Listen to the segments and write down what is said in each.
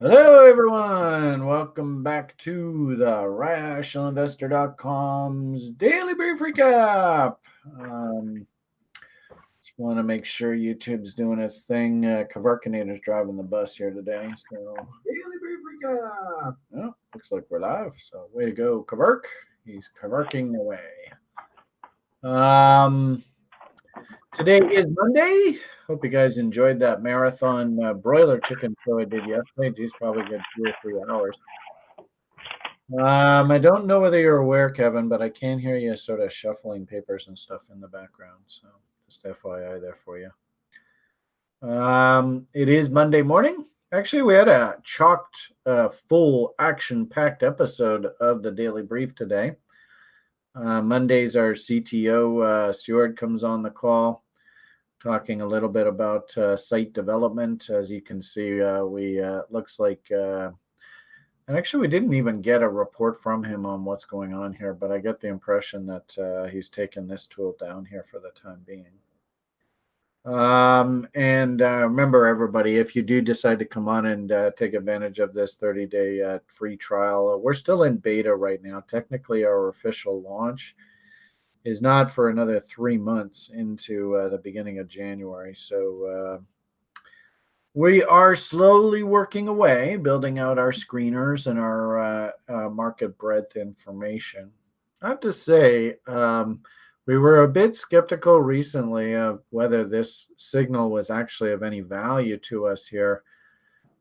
Hello, everyone. Welcome back to the RationalInvestor.com's Daily Brief Recap. Just want to make sure YouTube's doing its thing. Kavarkinator's driving the bus here today. So, Daily Brief Recap. Oh, looks like we're live. So, way to go, Kavark. He's Kavarking away. Um, Today is Monday. Hope you guys enjoyed that marathon broiler chicken show I did yesterday. Geez, probably good 2 or 3 hours. I don't know whether you're aware, Kevin, but I can hear you sort of shuffling papers and stuff in the background. So just FYI there for you. It is Monday morning. Actually, we had a chocked, full, action-packed episode of the Daily Brief today. Mondays, our CTO, Seward, comes on the call, talking a little bit about site development. As you can see, we looks like and actually, we didn't even get a report from him on what's going on here, but I get the impression that he's taken this tool down here for the time being. And remember, everybody, if you do decide to come on and take advantage of this 30-day free trial, we're still in beta right now. Technically, our official launch is not for another 3 months into the beginning of January. So we are slowly working away, building out our screeners and our market breadth information. I have to say, we were a bit skeptical recently of whether this signal was actually of any value to us here.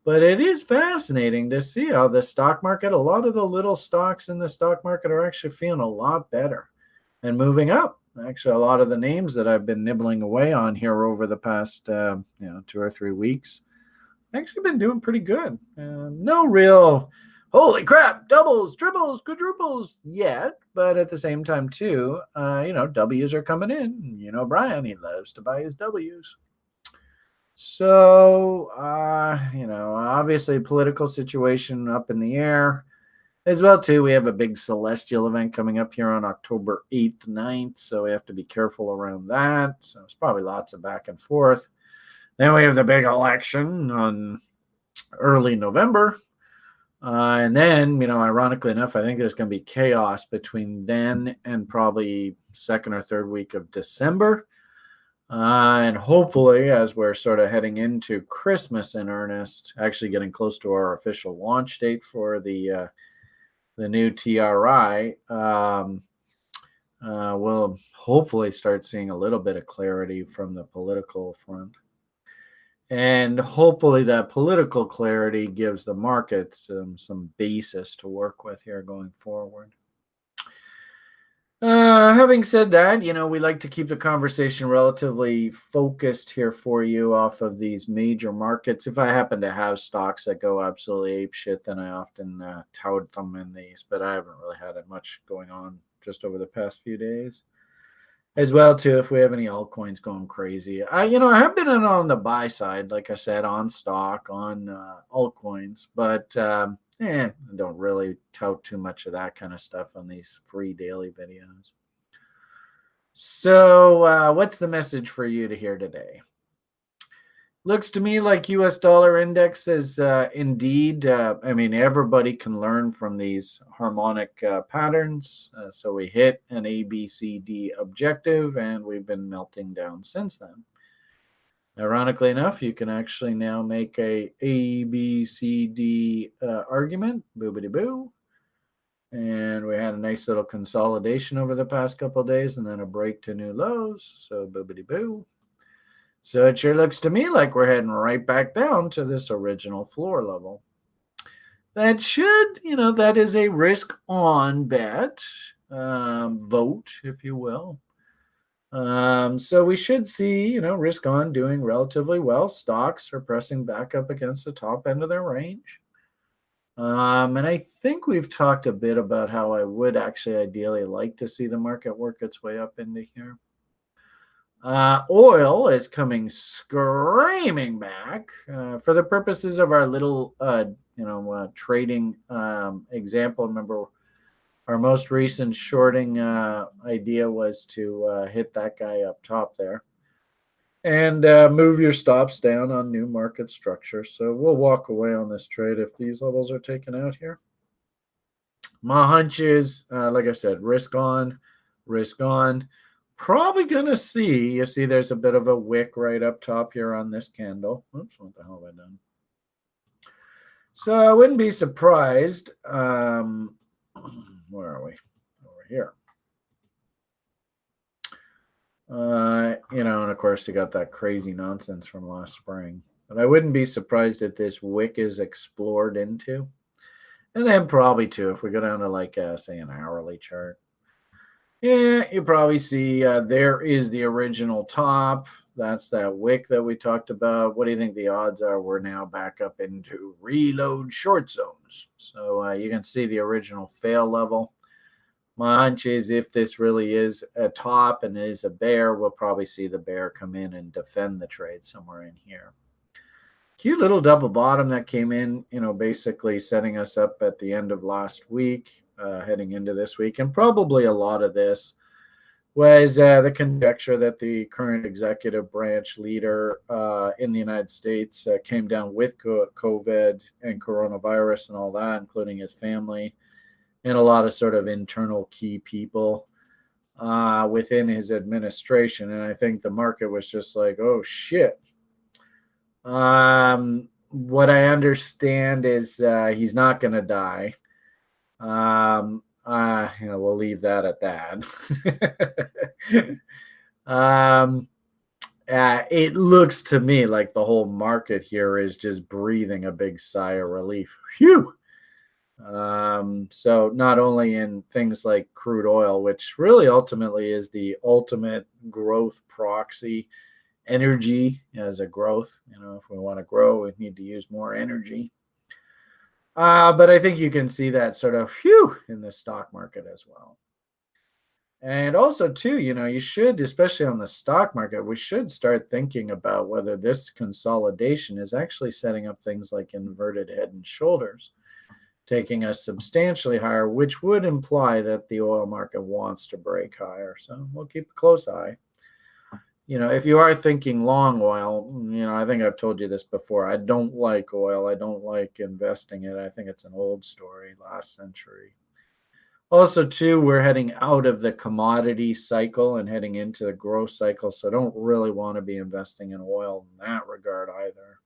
But it is fascinating to see how the stock market, a lot of the little stocks in the stock market are actually feeling a lot better and moving up. Actually, a lot of the names that I've been nibbling away on here over the past 2 or 3 weeks actually been doing pretty good. No real holy crap doubles, triples, quadruples yet, but at the same time too, W's are coming in. Brian, he loves to buy his W's. So, obviously political situation up in the air. As well, too, we have a big celestial event coming up here on October 8th, 9th, so we have to be careful around that. So it's probably lots of back and forth. Then we have the big election on early November. And then, ironically enough, I think there's going to be chaos between then and probably second or third week of December. And hopefully, as we're sort of heading into Christmas in earnest, actually getting close to our official launch date for the new TRI, we'll hopefully start seeing a little bit of clarity from the political front. And hopefully that political clarity gives the market some basis to work with here going forward. Having said that, we like to keep the conversation relatively focused here for you off of these major markets. If I happen to have stocks that go absolutely apeshit, then I often tout them in these, but I haven't really had much going on just over the past few days. As well, too, if we have any altcoins going crazy. I have been in on the buy side, like I said, on stock, on altcoins, but I don't really tout too much of that kind of stuff on these free daily videos. So what's the message for you to hear today? Looks to me like U.S. dollar index is indeed, everybody can learn from these harmonic patterns. So we hit an A, B, C, D objective, and we've been melting down since then. Ironically enough, you can actually now make a B, C, D argument, boobity-boo. And we had a nice little consolidation over the past couple of days and then a break to new lows. So boobity-boo. So it sure looks to me like we're heading right back down to this original floor level. That should, that is a risk on bet, vote, if you will. So we should see, risk on doing relatively well. Stocks are pressing back up against the top end of their range. And I think we've talked a bit about how I would actually ideally like to see the market work its way up into here. Oil is coming screaming back for the purposes of our little, trading example. Remember, our most recent shorting idea was to hit that guy up top there. and move your stops down on new market structure. So we'll walk away on this trade if these levels are taken out here. My hunch is, like I said, risk on, risk on. Probably gonna see. You see, there's a bit of a wick right up top here on this candle. Oops, what the hell have I done? So I wouldn't be surprised. Where are we? Over here. And of course, you got that crazy nonsense from last spring. But I wouldn't be surprised if this wick is explored into. And then probably too, if we go down to like, say, an hourly chart. Yeah, you probably see there is the original top. That's that wick that we talked about. What do you think the odds are we're now back up into reload short zones? So you can see the original fail level. My hunch is if this really is a top and is a bear, we'll probably see the bear come in and defend the trade somewhere in here. Cute little double bottom that came in, basically setting us up at the end of last week, heading into this week. And probably a lot of this was the conjecture that the current executive branch leader in the United States came down with COVID and coronavirus and all that, including his family and a lot of sort of internal key people within his administration. And I think the market was just like, oh, shit. What I understand is he's not going to die. We'll leave that at that. It looks to me like the whole market here is just breathing a big sigh of relief. Phew. So not only in things like crude oil, which really ultimately is the ultimate growth proxy, energy as a growth. If we want to grow, we need to use more energy. But I think you can see that sort of in the stock market as well. And also, too, you should, especially on the stock market, we should start thinking about whether this consolidation is actually setting up things like inverted head and shoulders, taking us substantially higher, which would imply that the oil market wants to break higher. So we'll keep a close eye. If you are thinking long oil, I think I've told you this before. I don't like oil. I don't like investing it. I think it's an old story, last century. Also, too, we're heading out of the commodity cycle and heading into the growth cycle. So I don't really want to be investing in oil in that regard either.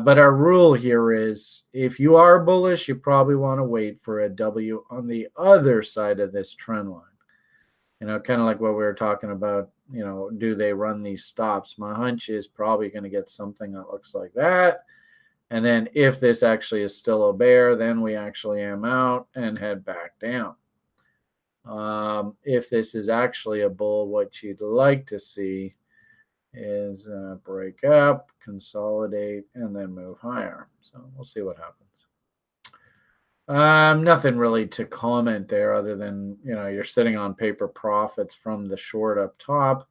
But our rule here is if you are bullish, you probably want to wait for a W on the other side of this trend line. Kind of like what we were talking about, do they run these stops? My hunch is probably going to get something that looks like that. And then if this actually is still a bear, then we actually am out and head back down. If this is actually a bull, what you'd like to see is break up, consolidate, and then move higher. So we'll see what happens. Nothing really to comment there other than, you're sitting on paper profits from the short up top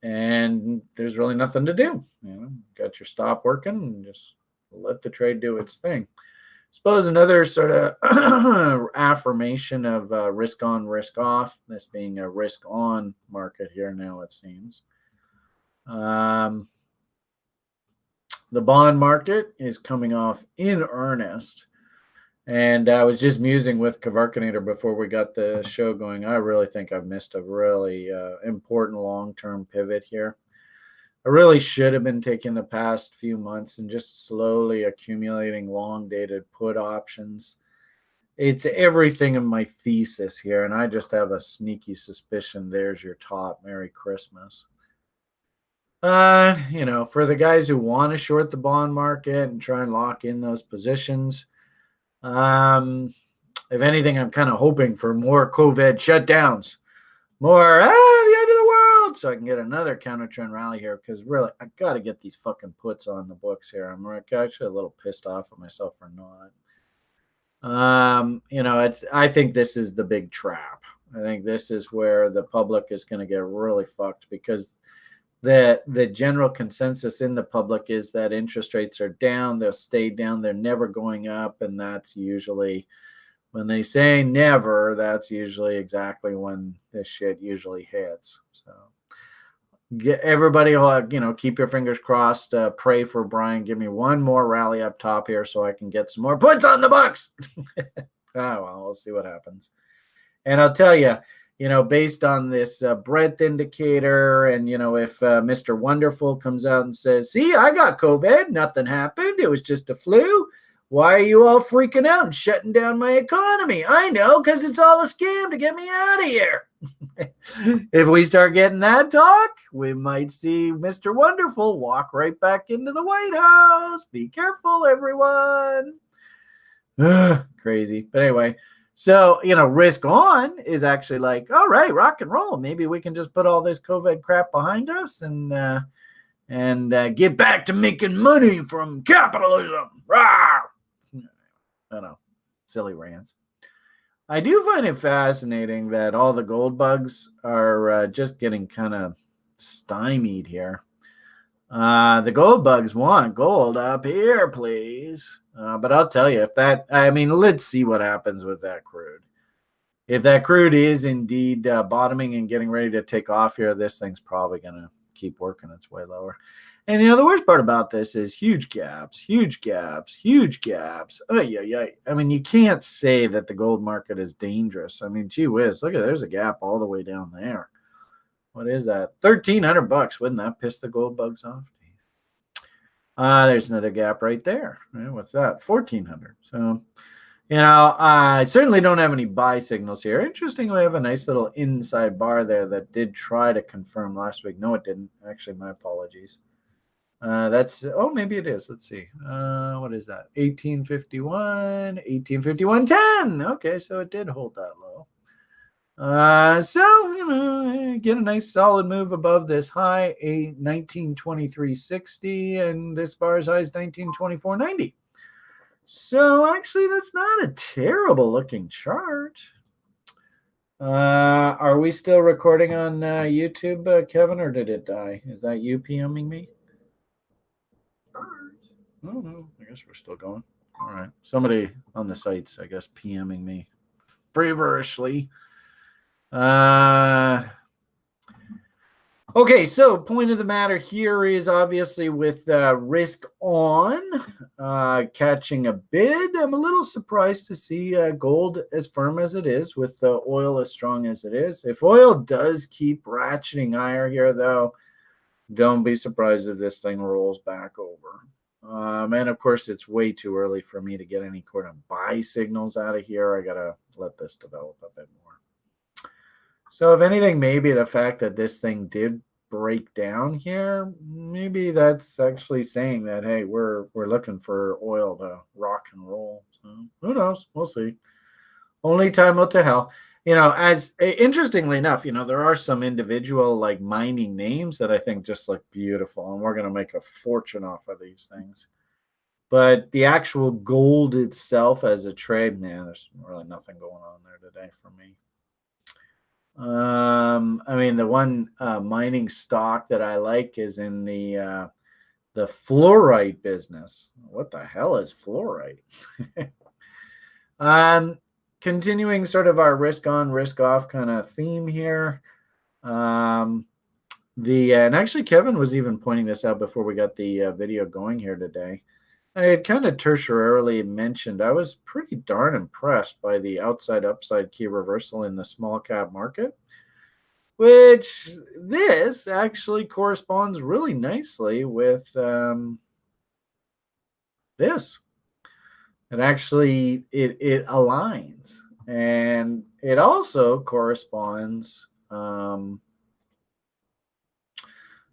and there's really nothing to do. Got your stop working and just let the trade do its thing. Suppose another sort of affirmation of risk on, risk off, this being a risk on market here now, it seems. The bond market is coming off in earnest. And I was just musing with Kavarkanator before we got the show going. I really think I've missed a really important long-term pivot here. I really should have been taking the past few months and just slowly accumulating long-dated put options. It's everything in my thesis here, and I just have a sneaky suspicion there's your top. Merry Christmas. For the guys who want to short the bond market and try and lock in those positions, if anything, I'm kind of hoping for more COVID shutdowns, more the end of the world, so I can get another counter trend rally here. Because really, I got to get these fucking puts on the books here. I'm actually a little pissed off at myself for not. I think this is the big trap. I think this is where the public is going to get really fucked because the general consensus in the public is that interest rates are down, they'll stay down, they're never going up, and that's usually, when they say never, that's usually exactly when this shit usually hits. So Get everybody, keep your fingers crossed. Pray for Brian. Give me one more rally up top here so I can get some more points on the Bucks. Well, we'll see what happens. And I'll tell you, based on this breadth indicator, and if Mr. Wonderful comes out and says, "See, I got COVID. Nothing happened. It was just a flu." Why are you all freaking out and shutting down my economy? I know, because it's all a scam to get me out of here. If we start getting that talk, we might see Mr. Wonderful walk right back into the White House. Be careful, everyone. Crazy. But anyway, so, risk on is actually like, all right, rock and roll. Maybe we can just put all this COVID crap behind us and get back to making money from capitalism. Rawr! I don't know. Silly rants. I do find it fascinating that all the gold bugs are just getting kind of stymied here. The gold bugs want gold up here, please. But I'll tell you, let's see what happens with that crude. If that crude is indeed bottoming and getting ready to take off here, this thing's probably going to keep working its way lower. And, the worst part about this is huge gaps, huge gaps, huge gaps. Oh, yeah. I mean, you can't say that the gold market is dangerous. I mean, gee whiz, look at, there's a gap all the way down there. What is that? $1,300. Wouldn't that piss the gold bugs off? There's another gap right there. What's that? 1,400. So, I certainly don't have any buy signals here. Interesting, we have a nice little inside bar there that did try to confirm last week. No, it didn't. Actually, my apologies. Maybe it is. Let's see. What is that? 1851, 1851.10. Okay, so it did hold that low. Get a nice solid move above this high, 1923.60, and this bar as high as 1924.90. So actually, that's not a terrible looking chart. Are we still recording on YouTube, Kevin, or did it die? Is that you PMing me? Oh, no, I guess we're still going. All right. Somebody on the sites, I guess, PMing me feverishly. Okay, so point of the matter here is obviously with risk on catching a bid. I'm a little surprised to see gold as firm as it is with oil as strong as it is. If oil does keep ratcheting higher here, though, don't be surprised if this thing rolls back over. And of course, it's way too early for me to get any kind of buy signals out of here. I got to let this develop a bit more. So if anything, maybe the fact that this thing did break down here, maybe that's actually saying that, hey, we're looking for oil to rock and roll. So who knows? We'll see. Only time will tell. As interestingly enough, there are some individual like mining names that I think just look beautiful, and we're going to make a fortune off of these things. But the actual gold itself as a trade, man, there's really nothing going on there today for me. The one mining stock that I like is in the fluorite business. What the hell is fluorite? Continuing sort of our risk on, risk off kind of theme here. And actually Kevin was even pointing this out before we got the video going here today. I had kind of tertiarily mentioned I was pretty darn impressed by the outside upside key reversal in the small cap market, which this actually corresponds really nicely with this. It actually it aligns, and it also corresponds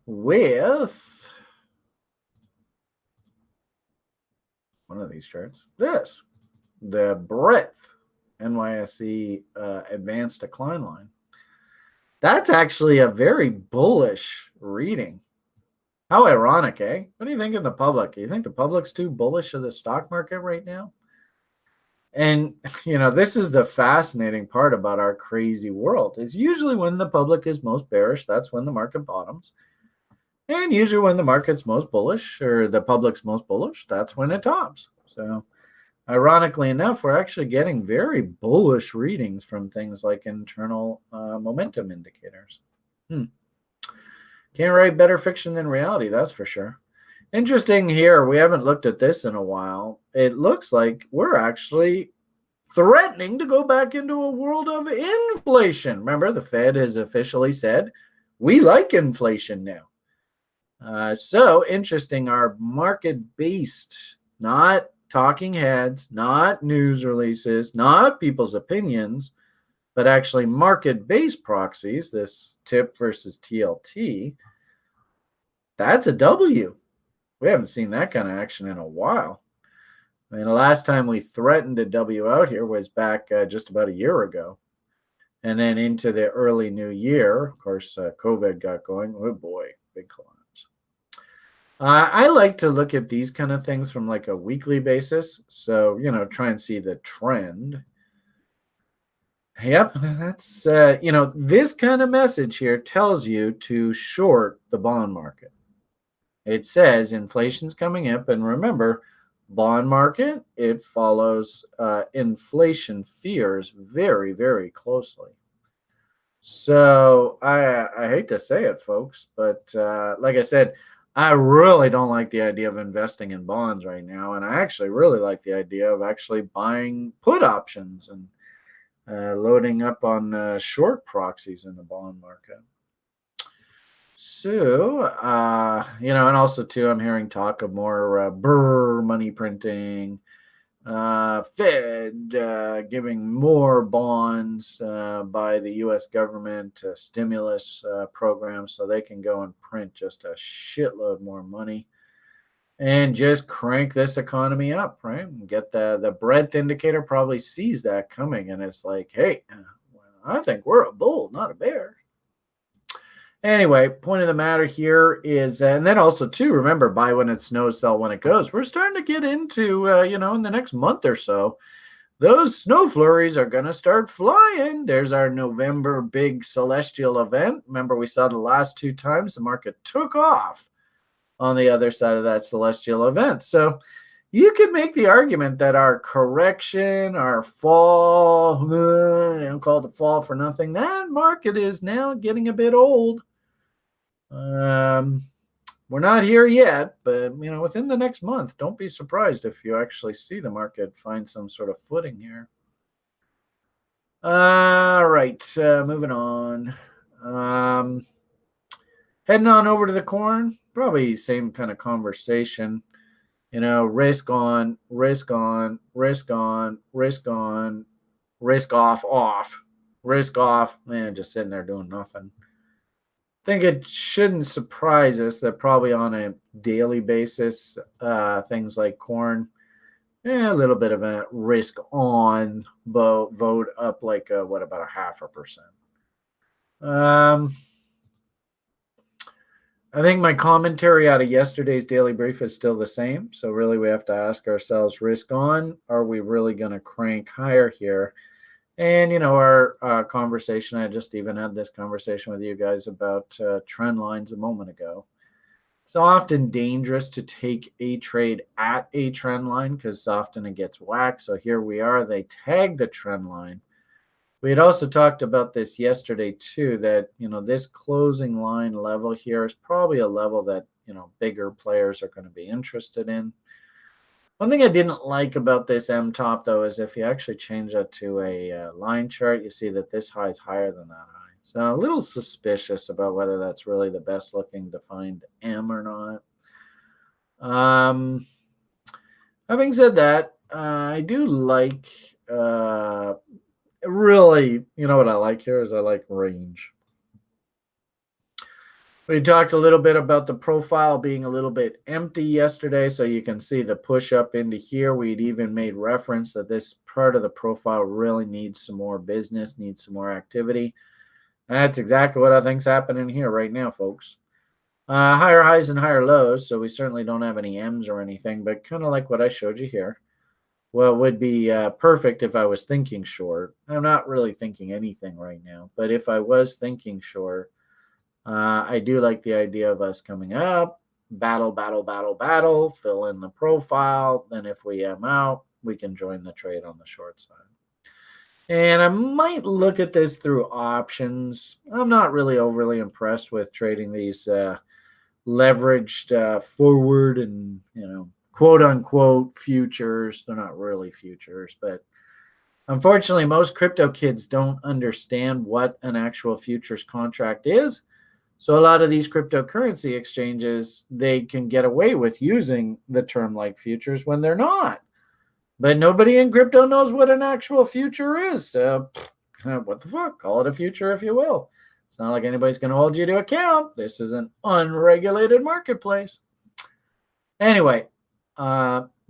with one of these charts. The breadth NYSE advanced decline line. That's actually a very bullish reading. How ironic, eh? What do you think of the public? You think the public's too bullish of the stock market right now? And, this is the fascinating part about our crazy world is usually when the public is most bearish, that's when the market bottoms. And usually when the market's most bullish or the public's most bullish, that's when it tops. So ironically enough, we're actually getting very bullish readings from things like internal momentum indicators. Can't write better fiction than reality, that's for sure. Interesting here, we haven't looked at this in a while. It looks like we're actually threatening to go back into a world of inflation. Remember, the Fed has officially said we like inflation now. So interesting, our market based, not talking heads, not news releases, not people's opinions, but actually market based proxies, this TIP versus TLT, that's a W. We haven't seen that kind of action in a while. I mean, the last time we threatened a W out here was back just about a year ago. And then into the early new year, of course, COVID got going. Oh boy, big climbs. I like to look at these kind of things from like a weekly basis. So, try and see the trend. Yep, that's, this kind of message here tells you to short the bond market. It says inflation's coming up. And remember, bond market, it follows inflation fears very, very closely. So I hate to say it, folks, but like I said, I really don't like the idea of investing in bonds right now, and I actually really like the idea of actually buying put options and loading up on short proxies in the bond market. So, and also too, I'm hearing talk of more money printing, Fed giving more bonds by the U.S. government stimulus programs so they can go and print just a shitload more money and just crank this economy up, right? And get the breadth indicator probably sees that coming and it's like, hey, I think we're a bull, not a bear. Anyway, point of the matter here is, and then also too, remember, buy when it snows, sell when it goes. We're starting to get into, in the next month or so, those snow flurries are going to start flying. There's our November big celestial event. Remember, we saw the last two times the market took off on the other side of that celestial event. So you could make the argument that our correction, our fall, call it the fall for nothing, that market is now getting a bit old. We're not here yet, but within the next month, don't be surprised if you actually see the market find some sort of footing here. All right, moving on. Heading on over to the corn, probably same kind of conversation. Risk on, risk on, risk on, risk on, risk off, risk off. Man, just sitting there doing nothing. Think it shouldn't surprise us that probably on a daily basis, things like corn, a little bit of a risk on vote up like about 0.5%. I think my commentary out of yesterday's daily brief is still the same. So really we have to ask ourselves, risk on, are we really going to crank higher here? And, our conversation, I just even had this conversation with you guys about trend lines a moment ago. It's often dangerous to take a trade at a trend line because often it gets whacked. So here we are, they tag the trend line. We had also talked about this yesterday too, that, this closing line level here is probably a level that, bigger players are going to be interested in. One thing I didn't like about this M top, though, is if you actually change that to a line chart, you see that this high is higher than that high. So a little suspicious about whether that's really the best looking defined M or not. Having said that, I do like, really, what I like here is I like range. We talked a little bit about the profile being a little bit empty yesterday, so you can see the push up into here. We'd even made reference that this part of the profile really needs some more business, needs some more activity. And that's exactly what I think's happening here right now, folks. Higher highs and higher lows, so we certainly don't have any M's or anything, but kind of like what I showed you here. Well, it would be perfect if I was thinking short. I'm not really thinking anything right now, but if I was thinking short, I do like the idea of us coming up, battle, fill in the profile. Then if we am out, we can join the trade on the short side. And I might look at this through options. I'm not really overly impressed with trading these leveraged forward and, quote unquote futures. They're not really futures, but unfortunately, most crypto kids don't understand what an actual futures contract is. So a lot of these cryptocurrency exchanges, they can get away with using the term like futures when they're not. But nobody in crypto knows what an actual future is. So what the fuck? Call it a future if you will. It's not like anybody's going to hold you to account. This is an unregulated marketplace. Anyway,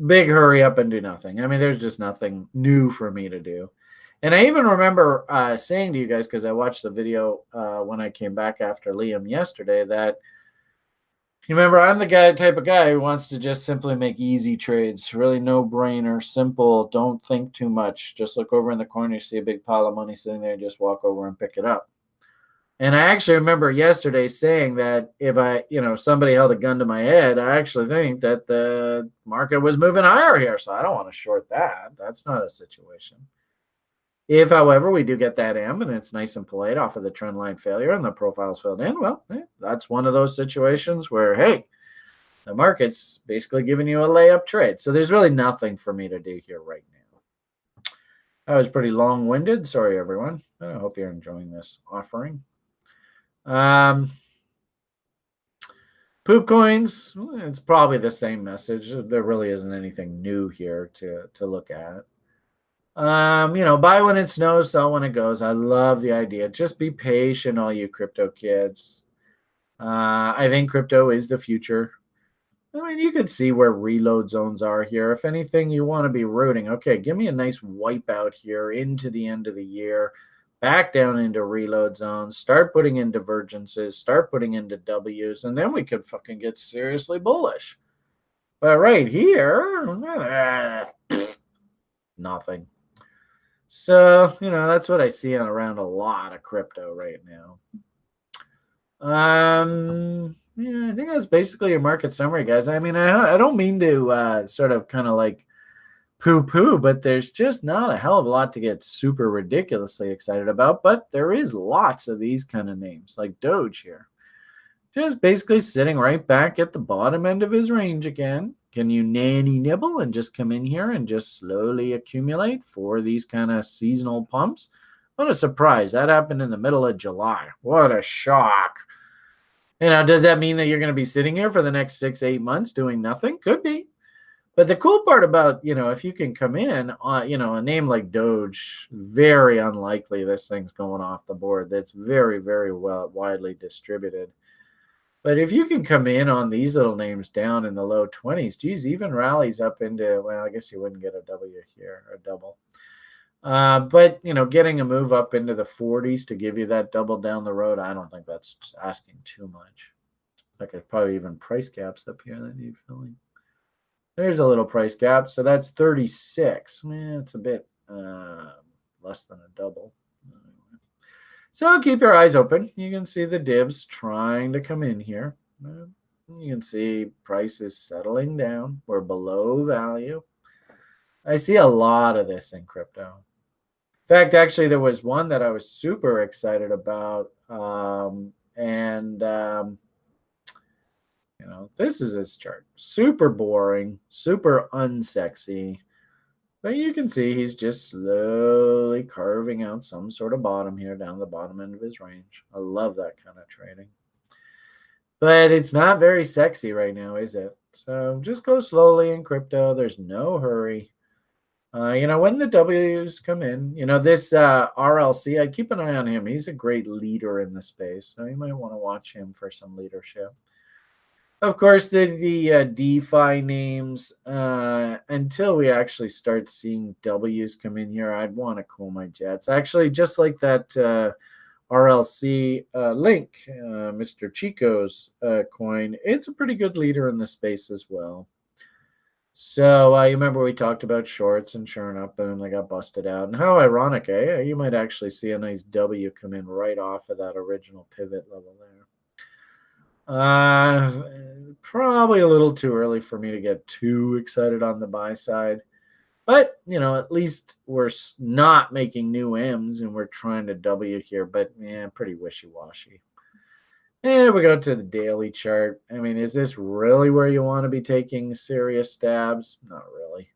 big hurry up and do nothing. I mean, there's just nothing new for me to do. And I even remember saying to you guys, because I watched the video when I came back after Liam yesterday, that you remember I'm the type of guy who wants to just simply make easy trades, really no brainer, simple. Don't think too much. Just look over in the corner, you see a big pile of money sitting there, just walk over and pick it up. And I actually remember yesterday saying that if somebody held a gun to my head, I actually think that the market was moving higher here. So I don't want to short that. That's not a situation. If, however, we do get that M and it's nice and polite off of the trend line failure and the profile's filled in, well, that's one of those situations where, hey, the market's basically giving you a layup trade. So there's really nothing for me to do here right now. I was pretty long-winded. Sorry, everyone. I hope you're enjoying this offering. Poop coins, it's probably the same message. There really isn't anything new here to look at. Buy when it snows, sell when it goes. I love the idea. Just be patient, all you crypto kids. I think crypto is the future. I mean, you could see where reload zones are here. If anything, you want to be rooting. Okay, give me a nice wipeout here into the end of the year. Back down into reload zones. Start putting in divergences. Start putting into W's. And then we could fucking get seriously bullish. But right here, nothing. So, that's what I see around a lot of crypto right now. Yeah, I think that's basically your market summary, guys. I mean, I don't mean to sort of kind of like poo-poo, but there's just not a hell of a lot to get super ridiculously excited about. But there is lots of these kind of names, like Doge here. Just basically sitting right back at the bottom end of his range again. Can you nanny nibble and just come in here and just slowly accumulate for these kind of seasonal pumps? What a surprise. That happened in the middle of July. What a shock. Does that mean that you're going to be sitting here for the next 6-8 months doing nothing? Could be. But the cool part about, if you can come in, a name like Doge, very unlikely this thing's going off the board. That's very, very well widely distributed. But if you can come in on these little names down in the low 20s, geez, even rallies up into, well, I guess you wouldn't get a W here, or a double. But, getting a move up into the 40s to give you that double down the road, I don't think that's asking too much. I could probably even price gaps up here that need filling. There's a little price gap. So that's 36. Man, it's a bit less than a double. So keep your eyes open. You can see the divs trying to come in here. You can see price is settling down. We're below value. I see a lot of this in crypto. In fact, actually, there was one that I was super excited about. This is his chart. Super boring, super unsexy. But you can see he's just slowly carving out some sort of bottom here down the bottom end of his range. I love that kind of trading. But it's not very sexy right now, is it? So just go slowly in crypto. There's no hurry. When the W's come in, this RLC, I keep an eye on him. He's a great leader in the space. So you might want to watch him for some leadership. Of course, the DeFi names, until we actually start seeing W's come in here, I'd want to cool my jets. Actually, just like that RLC link, Mr. Chico's coin, it's a pretty good leader in the space as well. So you remember we talked about shorts, and sure enough, boom, they got busted out. And how ironic, eh? You might actually see a nice W come in right off of that original pivot level there. Probably a little too early for me to get too excited on the buy side. But, at least we're not making new M's and we're trying to W here. But, yeah, pretty wishy-washy. And we go to the daily chart. I mean, is this really where you want to be taking serious stabs? Not really.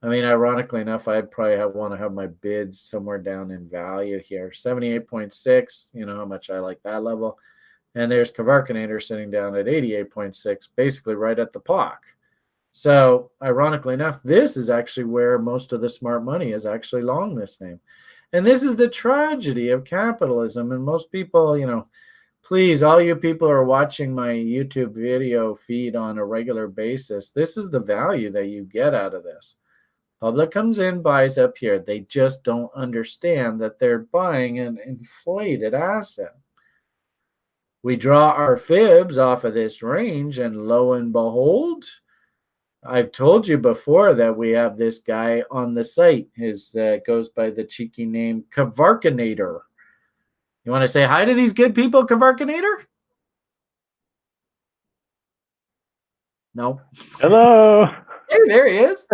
I mean, ironically enough, I'd probably want to have my bids somewhere down in value here. 78.6, how much I like that level. And there's Kavarkanator sitting down at 88.6, basically right at the POC. So, ironically enough, this is actually where most of the smart money is actually long this name. And this is the tragedy of capitalism. And most people, please, all you people who are watching my YouTube video feed on a regular basis, this is the value that you get out of this. Public comes in, buys up here. They just don't understand that they're buying an inflated asset. We draw our fibs off of this range, and lo and behold, I've told you before that we have this guy on the site. His goes by the cheeky name Kavarkanator. You want to say hi to these good people, Kavarkanator? No. Hello. Hey, there he is.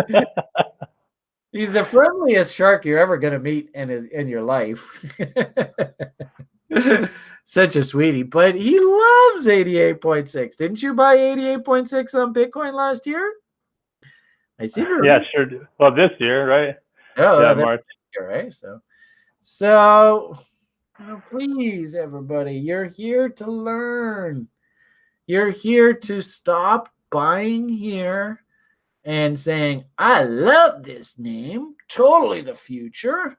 He's the friendliest shark you're ever going to meet in your life. Such a sweetie. But he loves 88.6. Didn't you buy 88.6 on Bitcoin last year? I seem to remember. Yeah, sure. Well, this year, right? Oh, yeah, March. Year, right? So please, everybody, you're here to learn. You're here to stop buying here and saying, I love this name, totally the future,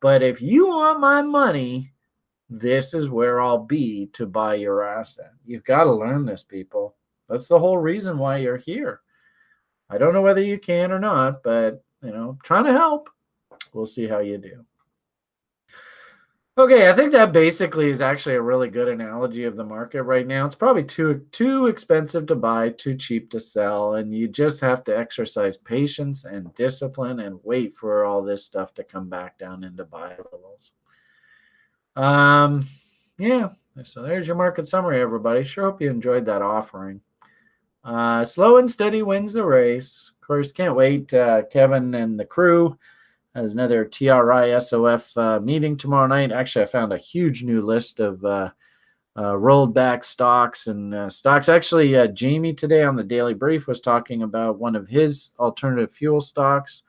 but if you want my money, this is where I'll be to buy your asset. You've got to learn this, people. That's the whole reason why you're here. I don't know whether you can or not, but, trying to help. We'll see how you do. Okay, I think that basically is actually a really good analogy of the market right now. It's probably too expensive to buy, too cheap to sell, and you just have to exercise patience and discipline and wait for all this stuff to come back down into buy levels. Yeah, so there's your market summary, everybody. Sure hope you enjoyed that offering. Slow and steady wins the race. Of course, can't wait. Kevin and the crew has another TRI-SOF meeting tomorrow night. Actually, I found a huge new list of rolled back stocks and stocks. Actually, Jamie today on the Daily Brief was talking about one of his alternative fuel stocks.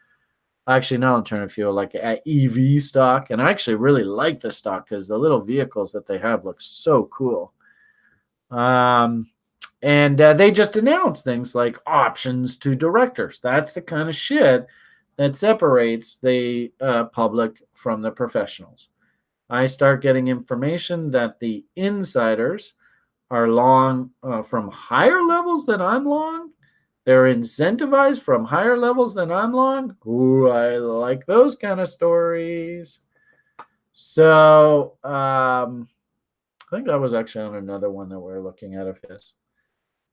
Actually, not alternative fuel, like an EV stock. And I actually really like the stock because the little vehicles that they have look so cool. And they just announced things like options to directors. That's the kind of shit that separates the public from the professionals. I start getting information that the insiders are long from higher levels than I'm long. They're incentivized from higher levels than I'm long. Ooh, I like those kind of stories. So I think that was actually on another one that we're looking at of his.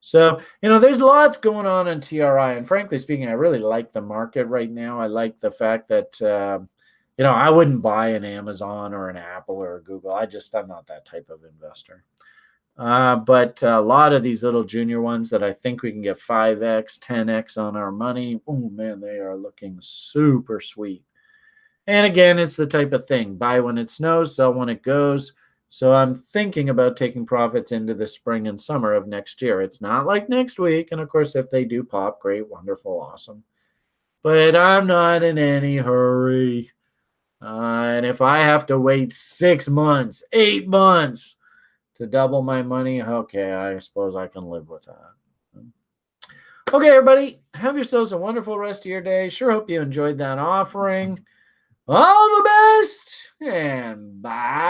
So, there's lots going on in TRI. And frankly speaking, I really like the market right now. I like the fact that, I wouldn't buy an Amazon or an Apple or a Google. I'm not that type of investor. But a lot of these little junior ones that I think we can get 5x, 10x on our money, oh man, they are looking super sweet. And again, it's the type of thing. Buy when it snows, sell when it goes. So I'm thinking about taking profits into the spring and summer of next year. It's not like next week. And of course, if they do pop, great, wonderful, awesome. But I'm not in any hurry. And if I have to wait 6 months, 8 months to double my money, okay, I suppose I can live with that. Okay, everybody, have yourselves a wonderful rest of your day. Sure hope you enjoyed that offering. All the best, and bye.